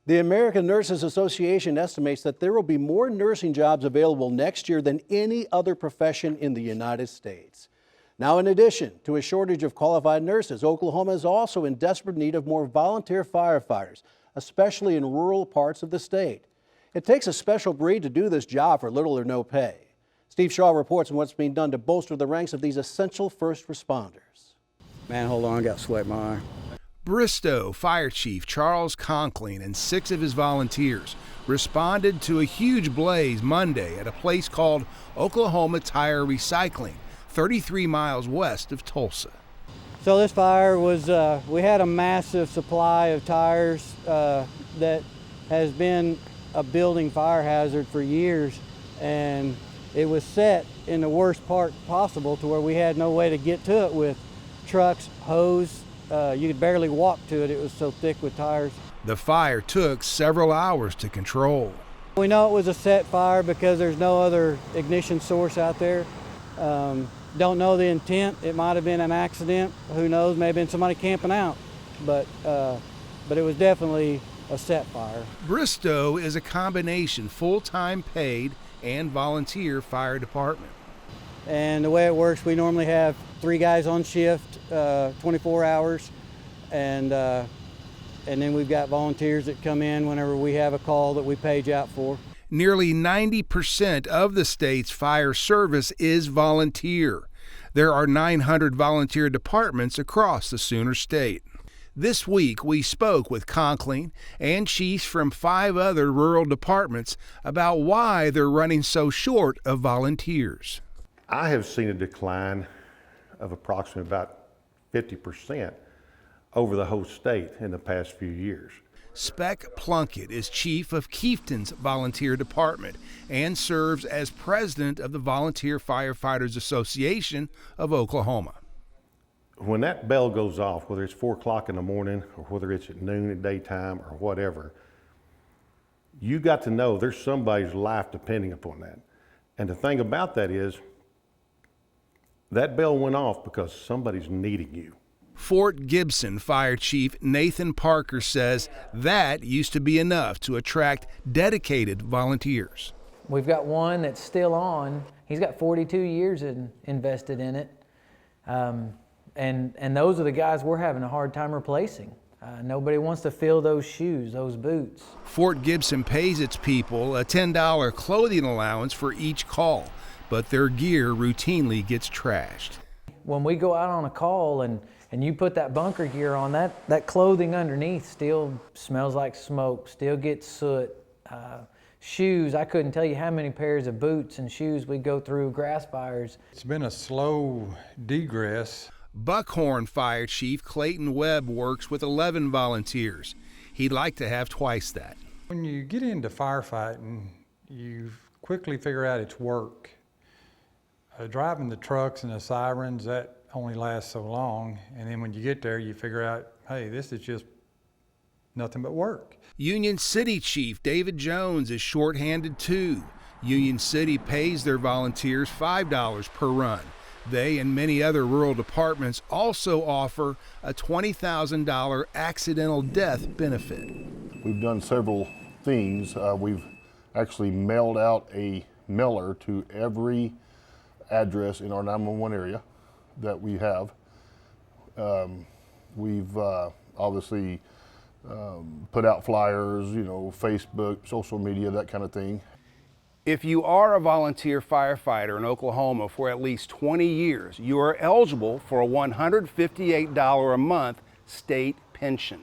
The American Nurses Association estimates that there will be more nursing jobs available next year than any other profession in the United States. Now, in addition to a shortage of qualified nurses, Oklahoma is also in desperate need of more volunteer firefighters, especially in rural parts of the state. It takes a special breed to do this job for little or no pay. Steve Shaw reports on what's being done to bolster the ranks of these essential first responders. Man, hold on, I got sweat in my eye. Bristow Fire Chief Charles Conkling and 6 of his volunteers responded to a huge blaze Monday at a place called Oklahoma Tire Recycling, 33 miles west of Tulsa. So this fire was, we had a massive supply of tires that has been a building fire hazard for years, and it was set in the worst part possible to where we had no way to get to it with trucks, hose. You could barely walk to it. It was so thick with tires. The fire took several hours to control. We know it was a set fire because there's no other ignition source out there. Don't know the intent. It might have been an accident. Who knows? Maybe been somebody camping out. But it was definitely a set fire. Bristow is a combination full-time paid and volunteer fire department. And the way it works, we normally have 3 guys on shift, 24 hours, and then we've got volunteers that come in whenever we have a call that we page out for. Nearly 90% of the state's fire service is volunteer. There are 900 volunteer departments across the Sooner State. This week, we spoke with Conkling and chiefs from 5 other rural departments about why they're running so short of volunteers. I have seen a decline of approximately about 50% over the whole state in the past few years. Speck Plunkett is chief of Chieftain's Volunteer Department and serves as president of the Volunteer Firefighters Association of Oklahoma. When that bell goes off, whether it's 4 o'clock in the morning or whether it's at noon at daytime or whatever, you got to know there's somebody's life depending upon that. And the thing about that is, that bell went off because somebody's needing you. Fort Gibson Fire Chief Nathan Parker says that used to be enough to attract dedicated volunteers. We've got one that's still on. He's got 42 years invested in it. And those are the guys we're having a hard time replacing. Nobody wants to fill those shoes, those boots. Fort Gibson pays its people a $10 clothing allowance for each call, but their gear routinely gets trashed. When we go out on a call and you put that bunker gear on, that clothing underneath still smells like smoke, still gets soot. Shoes, I couldn't tell you how many pairs of boots and shoes we go through grass fires. It's been a slow degress. Buckhorn Fire Chief Clayton Webb works with 11 volunteers. He'd like to have twice that. When you get into firefighting, you quickly figure out it's work. Driving the trucks and the sirens, that only lasts so long. And then when you get there, you figure out, hey, this is just nothing but work. Union City Chief David Jones is shorthanded too. Union City pays their volunteers $5 per run. They and many other rural departments also offer a $20,000 accidental death benefit. We've done several things. We've actually mailed out a mailer to every address in our 911 area that we have. We've obviously put out flyers, Facebook, social media, that kind of thing. If you are a volunteer firefighter in Oklahoma for at least 20 years, you are eligible for a $158 a month state pension.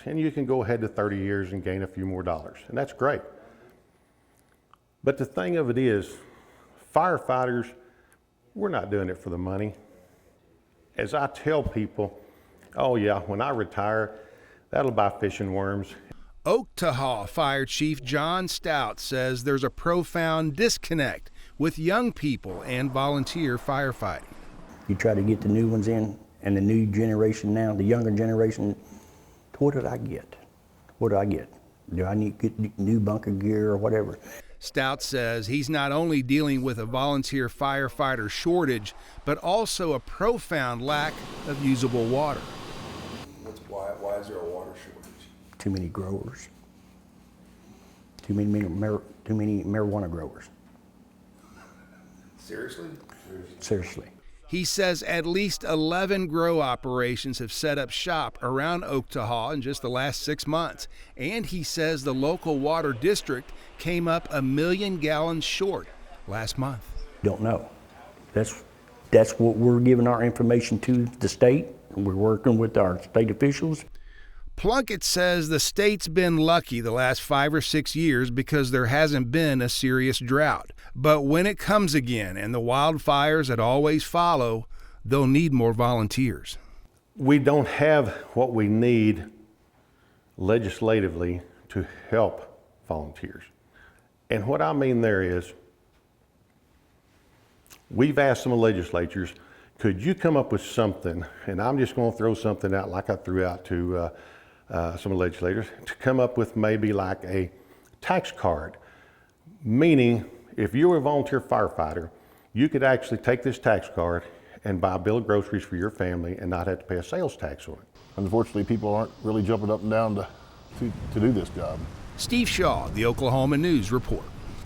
And you can go ahead to 30 years and gain a few more dollars, and that's great. But the thing of it is, firefighters, we're not doing it for the money. As I tell people, oh yeah, when I retire, that'll buy fishing worms. Oktahah Fire Chief John Stout says there's a profound disconnect with young people and volunteer firefighting. You try to get the new ones in, and the new generation now, the younger generation, what did I get? What do I get? Do I need to get new bunker gear or whatever? Stout says he's not only dealing with a volunteer firefighter shortage, but also a profound lack of usable water. Why is there a water shortage? Too many growers. Too many marijuana growers. Seriously? Seriously. He says at least 11 grow operations have set up shop around Oktahar in just the last 6 months. And he says the local water district came up 1 million gallons short last month. Don't know. That's what we're giving our information to the state. We're working with our state officials. Plunkett says the state's been lucky the last 5 or 6 years because there hasn't been a serious drought. But when it comes again and the wildfires that always follow, they'll need more volunteers. We don't have what we need legislatively to help volunteers. And what I mean there is, we've asked some legislatures, could you come up with something, and I'm just going to throw something out like I threw out to some legislators, to come up with maybe like a tax card, meaning if you were a volunteer firefighter, you could actually take this tax card and buy a bill of groceries for your family and not have to pay a sales tax on it. Unfortunately, people aren't really jumping up and down to do this job. Steve Shaw, the Oklahoma News Report.